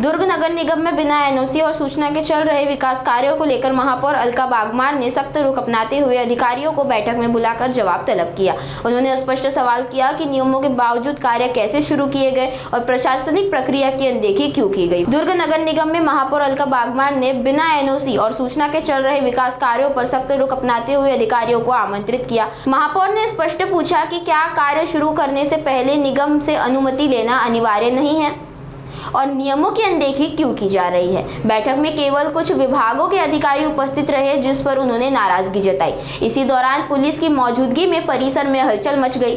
दुर्ग नगर निगम में बिना एनओसी और सूचना के चल रहे विकास कार्यों को लेकर महापौर अलका बागमार ने सख्त रुख अपनाते हुए अधिकारियों को बैठक में बुलाकर जवाब तलब किया। उन्होंने स्पष्ट सवाल किया कि नियमों के बावजूद कार्य कैसे शुरू किए गए और प्रशासनिक प्रक्रिया की अनदेखी क्यों की गई। दुर्ग नगर निगम में महापौर अलका बागमार ने बिना एनओसी और सूचना के चल रहे विकास कार्यों पर सख्त रुख अपनाते हुए अधिकारियों को आमंत्रित किया। महापौर ने स्पष्ट पूछा कि क्या कार्य शुरू करने से पहले निगम से अनुमति लेना अनिवार्य नहीं है और नियमों की अनदेखी क्यों की जा रही है। बैठक में केवल कुछ विभागों के अधिकारी उपस्थित रहे, जिस पर उन्होंने नाराजगी जताई। इसी दौरान पुलिस की मौजूदगी में परिसर में हलचल मच गई।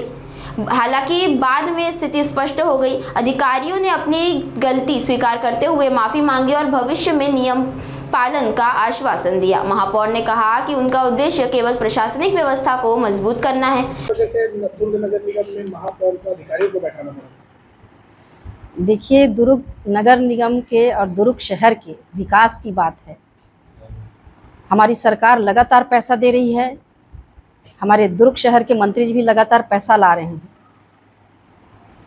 हालांकि बाद में स्थिति स्पष्ट हो गई। अधिकारियों ने अपनी गलती स्वीकार करते हुए माफी मांगी और भविष्य में नियम पालन का आश्वासन दिया। महापौर ने कहा कि उनका उद्देश्य केवल प्रशासनिक व्यवस्था को मजबूत करना है। जैसे दुर्ग नगर निगम में महापौर को अधिकारियों को बैठाना पड़ा। देखिए, दुर्ग नगर निगम के और दुर्ग शहर के विकास की बात है। हमारी सरकार लगातार पैसा दे रही है। हमारे दुर्ग शहर के मंत्री जी भी लगातार पैसा ला रहे हैं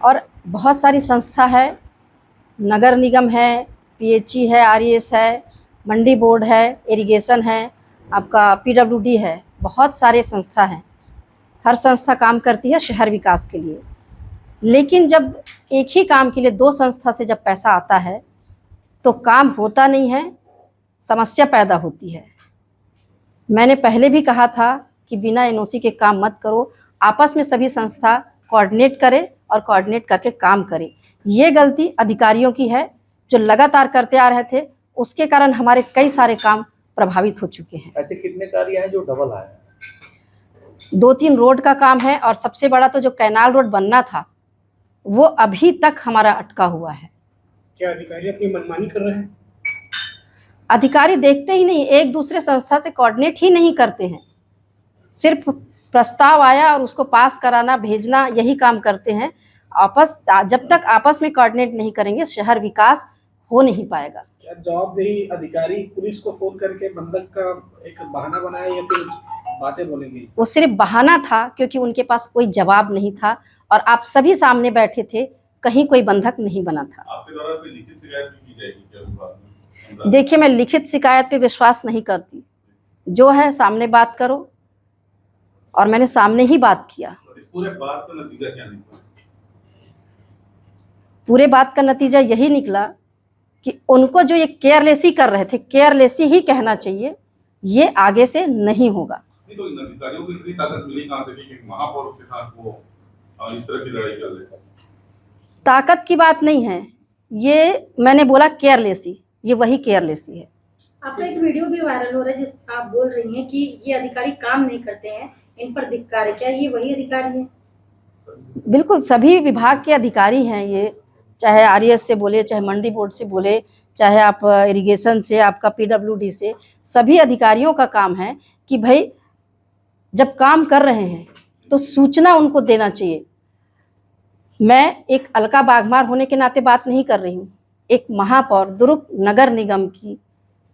और बहुत सारी संस्था है, नगर निगम है, पीएचई है, आरईएस है, मंडी बोर्ड है, इरिगेशन है, आपका पीडब्ल्यूडी है, बहुत सारे संस्था हैं। हर संस्था काम करती है शहर विकास के लिए, लेकिन जब एक ही काम के लिए दो संस्था से जब पैसा आता है तो काम होता नहीं है, समस्या पैदा होती है। मैंने पहले भी कहा था कि बिना एनओसी के काम मत करो, आपस में सभी संस्था कोऑर्डिनेट करें और कोऑर्डिनेट करके काम करें। ये गलती अधिकारियों की है जो लगातार करते आ रहे थे, उसके कारण हमारे कई सारे काम प्रभावित हो चुके हैं। ऐसे कितने कार्य हैं जो डबल आए हैं? 2-3 रोड का काम है और सबसे बड़ा तो जो कैनाल रोड बनना था वो अभी तक हमारा अटका हुआ है। क्या अधिकारी अपनी मनमानी कर रहे हैं? अधिकारी देखते ही नहीं, एक दूसरे संस्था से कोऑर्डिनेट ही नहीं करते हैं। सिर्फ प्रस्ताव आया और उसको पास कराना, भेजना, यही काम करते हैं। जब तक आपस में कोऑर्डिनेट नहीं करेंगे शहर विकास हो नहीं पाएगा। क्या जवाबदेही अधिकारी पुलिस को फोन करके बंधक का एक बहाना बनाया या फिर बातें बोलेंगे? वो सिर्फ बहाना था क्योंकि उनके पास कोई जवाब नहीं था और आप सभी सामने बैठे थे, कहीं कोई बंधक नहीं बना था। आपके द्वारा कोई लिखित शिकायत भी की जाएगी क्या विभाग में? देखिए, मैं लिखित शिकायत पे विश्वास नहीं करती। जो है सामने बात करो और मैंने सामने ही बात किया। इस पूरे बात का नतीजा क्या निकला? पूरे बात का नतीजा यही निकला कि उनको जो ये केयरलेसी कर रहे थे, केयरलेसी ही कहना चाहिए, ये आगे से नहीं होगा। नहीं तो इन अधिकारियों को इतनी ताकत मिली कहां से कि महापौर के साथ वो इस तरह की लड़ाई कर ले? ताकत की बात नहीं है, ये मैंने बोला केयरलेसी, ये वही केयरलेसी है। आपका एक वीडियो भी वायरल हो रहा है जिस आप बोल रही हैं कि ये अधिकारी काम नहीं करते हैं, इन पर धिक्कार है। क्या ये वही अधिकारी हैं? बिल्कुल, सभी विभाग के अधिकारी हैं ये, चाहे आरईएस से बोले, चाहे मंडी बोर्ड से बोले, चाहे आप इरिगेशन से, आपका पीडब्ल्यूडी से, सभी अधिकारियों का काम है कि भाई जब काम कर रहे हैं तो सूचना उनको देना चाहिए। मैं एक अलका बागमार होने के नाते बात नहीं कर रही हूँ, एक महापौर दुर्ग नगर निगम की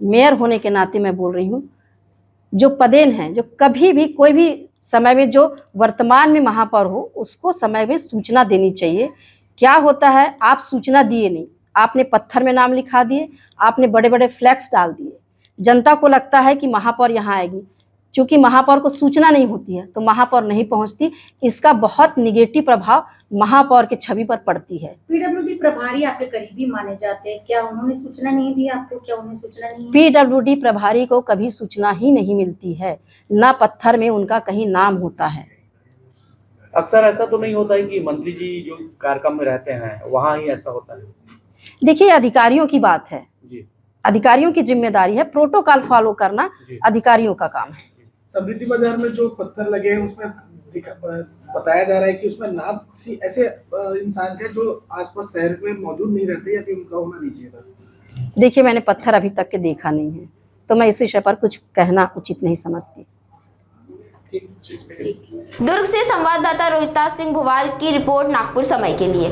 मेयर होने के नाते मैं बोल रही हूँ। जो पदेन हैं, जो कभी भी कोई भी समय में, जो वर्तमान में महापौर हो, उसको समय में सूचना देनी चाहिए। क्या होता है, आप सूचना दिए नहीं, आपने पत्थर में नाम लिखा दिए, आपने बड़े बड़े फ्लैक्स डाल दिए। जनता को लगता है कि महापौर यहाँ आएगी, क्योंकि महापौर को सूचना नहीं होती है तो महापौर नहीं पहुंचती। इसका बहुत निगेटिव प्रभाव महापौर की छवि पर पड़ती है। पीडब्ल्यूडी प्रभारी आपके करीबी माने जाते हैं, क्या उन्होंने सूचना नहीं दी आपको? क्या उन्हें सूचना नहीं है? पीडब्ल्यूडी प्रभारी को कभी सूचना ही नहीं मिलती है, ना पत्थर में उनका कहीं नाम होता है। अक्सर ऐसा तो नहीं होता है कि मंत्री जी जो कार्यक्रम में रहते हैं वहाँ ही ऐसा होता है? देखिए, अधिकारियों की बात है जी, अधिकारियों की जिम्मेदारी है, प्रोटोकॉल फॉलो करना अधिकारियों का काम है। समृद्धि बाजार में जो पत्थर लगे हैं उसमें बताया जा रहा है कि उसमें नाम किसी ऐसे इंसान के जो आसपास शहर में मौजूद नहीं रहते या कि उनका होना नहीं चाहिए। देखिए, मैंने पत्थर अभी तक के देखा नहीं है तो मैं इस विषय पर कुछ कहना उचित नहीं समझती। दुर्ग से संवाददाता रोहिता सिंह भुवाल की रिपोर्ट, नागपुर समय के लिए।